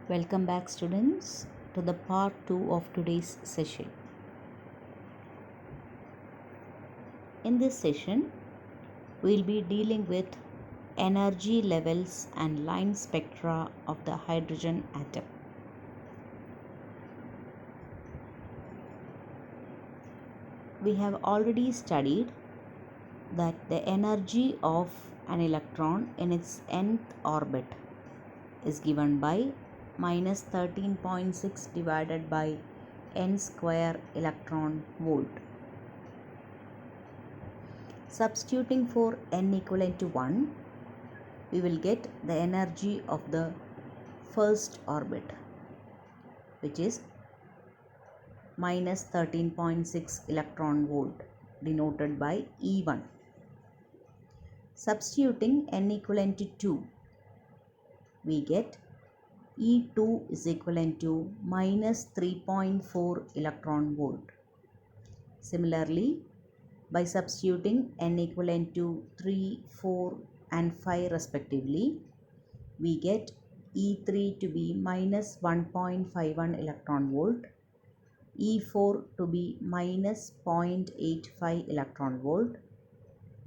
Welcome back, students, to the part 2 of today's session. In this session, we'll be dealing with energy levels and line spectra of the hydrogen atom. We have already studied that the energy of an electron in its nth orbit is given by minus 13.6 divided by n square electron volt. Substituting for n equivalent to 1, we will get the energy of the first orbit, which is minus 13.6 electron volt, denoted by E1. Substituting n equivalent to 2, we get E2 is equivalent to minus 3.4 electron volt. Similarly, by substituting n equivalent to 3, 4 and 5 respectively, we get E3 to be minus 1.51 electron volt, E4 to be minus 0.85 electron volt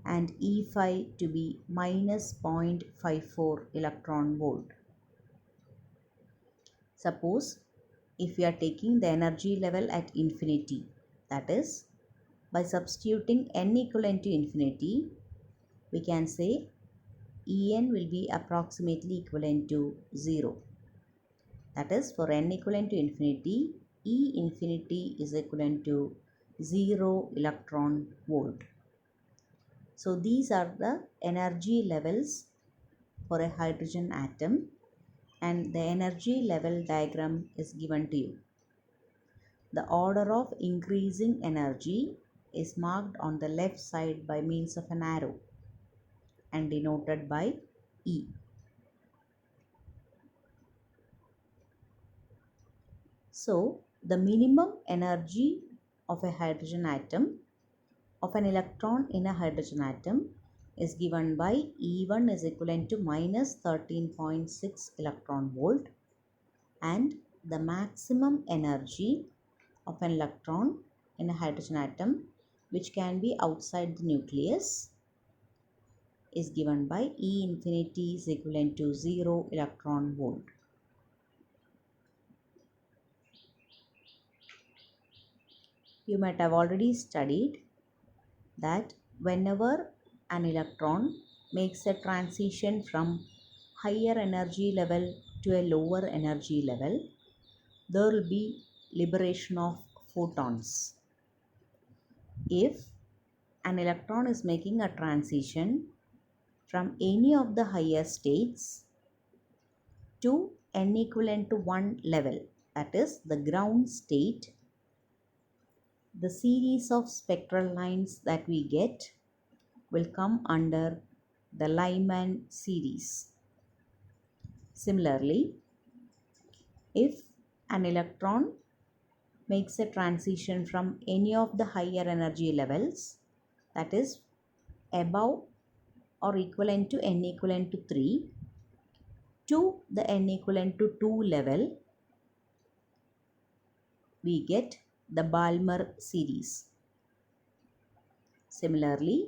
and E5 to be minus 0.54 electron volt. Suppose if we are taking the energy level at infinity, that is, by substituting n equivalent to infinity, we can say En will be approximately equivalent to 0. That is, for n equivalent to infinity, E infinity is equivalent to 0 electron volt. So these are the energy levels for a hydrogen atom, and the energy level diagram is given to you. The order of increasing energy is marked on the left side by means of an arrow and denoted by E. So, the minimum energy of a hydrogen atom, of an electron in a hydrogen atom, is given by E1 is equivalent to minus 13.6 electron volt, and the maximum energy of an electron in a hydrogen atom, which can be outside the nucleus, is given by E infinity is equivalent to 0 electron volt. You might have already studied that whenever an electron makes a transition from higher energy level to a lower energy level, there will be liberation of photons. If an electron is making a transition from any of the higher states to n equivalent to 1 level, that is the ground state, the series of spectral lines that we get will come under the Lyman series. Similarly, if an electron makes a transition from any of the higher energy levels, that is above or equivalent to n equivalent to 3 to the n equivalent to 2 level, we get the Balmer series. Similarly,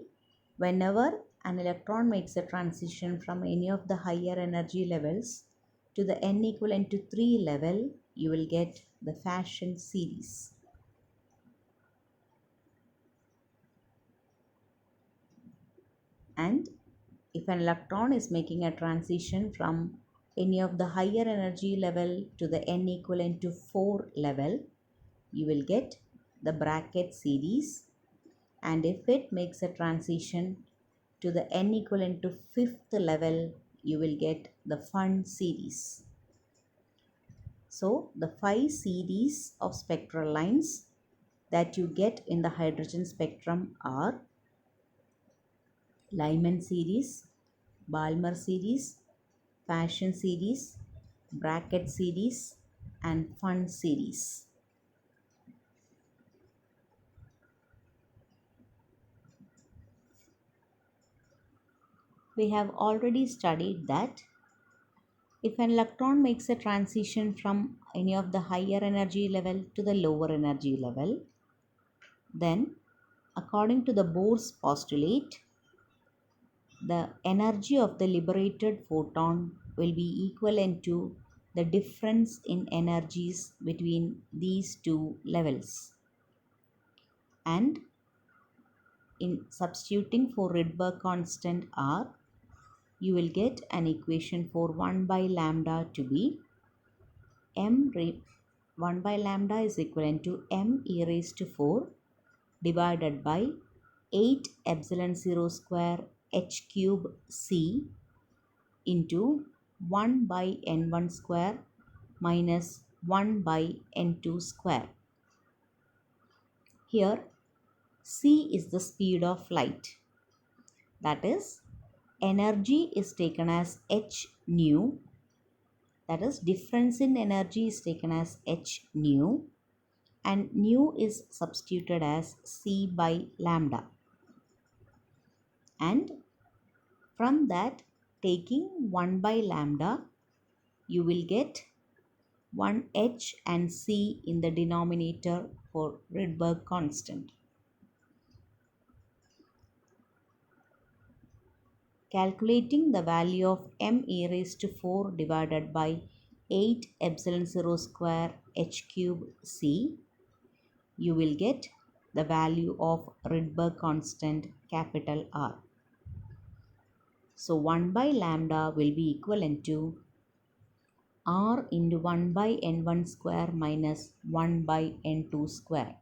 whenever an electron makes a transition from any of the higher energy levels to the n equivalent to 3 level, you will get the Fashion series. And if an electron is making a transition from any of the higher energy level to the n equivalent to 4 level, you will get the Brackett series. And if it makes a transition to the n equivalent to 5th level, you will get the Fun series. So the 5 series of spectral lines that you get in the hydrogen spectrum are Lyman series, Balmer series, Fashion series, Brackett series and Fun series. We have already studied that If an electron makes a transition from any of the higher energy level to the lower energy level, then according to the Bohr's postulate, the energy of the liberated photon will be equivalent to the difference in energies between these two levels. And in substituting for Rydberg constant R, you will get an equation for 1 by lambda to be 1 by lambda is equivalent to m e raised to 4 divided by 8 epsilon 0 square h cube c into 1 by n1 square minus 1 by n2 square. Here c is the speed of light. That is, energy is taken as h nu. That is, difference in energy is taken as h nu, and nu is substituted as c by lambda. And from that, taking 1 by lambda, you will get 1h and c in the denominator for Rydberg constant. Calculating the value of m e raised to 4 divided by 8 epsilon 0 square h cube c, you will get the value of Rydberg constant capital R. So 1 by lambda will be equivalent to R into 1 by n1 square minus 1 by n2 square.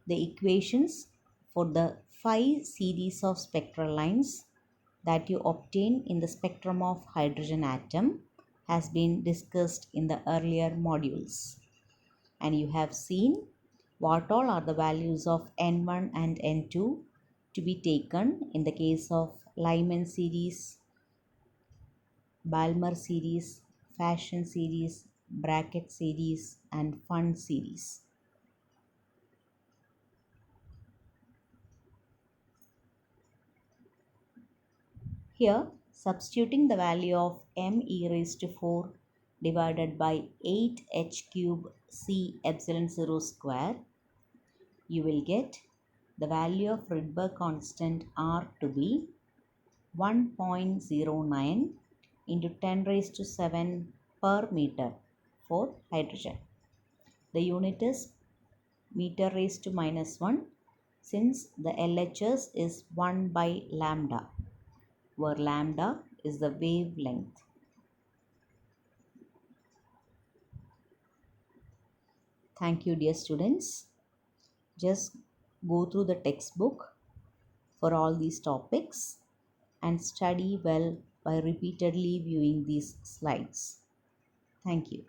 The equations for the 5 series of spectral lines that you obtain in the spectrum of hydrogen atom has been discussed in the earlier modules. And you have seen what all are the values of n1 and n2 to be taken in the case of Lyman series, Balmer series, Fashion series, Brackett series, and Fund series. Here, substituting the value of m e raised to 4 divided by 8h cube c epsilon 0 square, you will get the value of Rydberg constant R to be 1.09 into 10 raised to 7 per meter for hydrogen. The unit is meter raised to minus 1 since the LHS is 1 by lambda, where lambda is the wavelength. Thank you, dear students. Just go through the textbook for all these topics and study well by repeatedly viewing these slides. Thank you.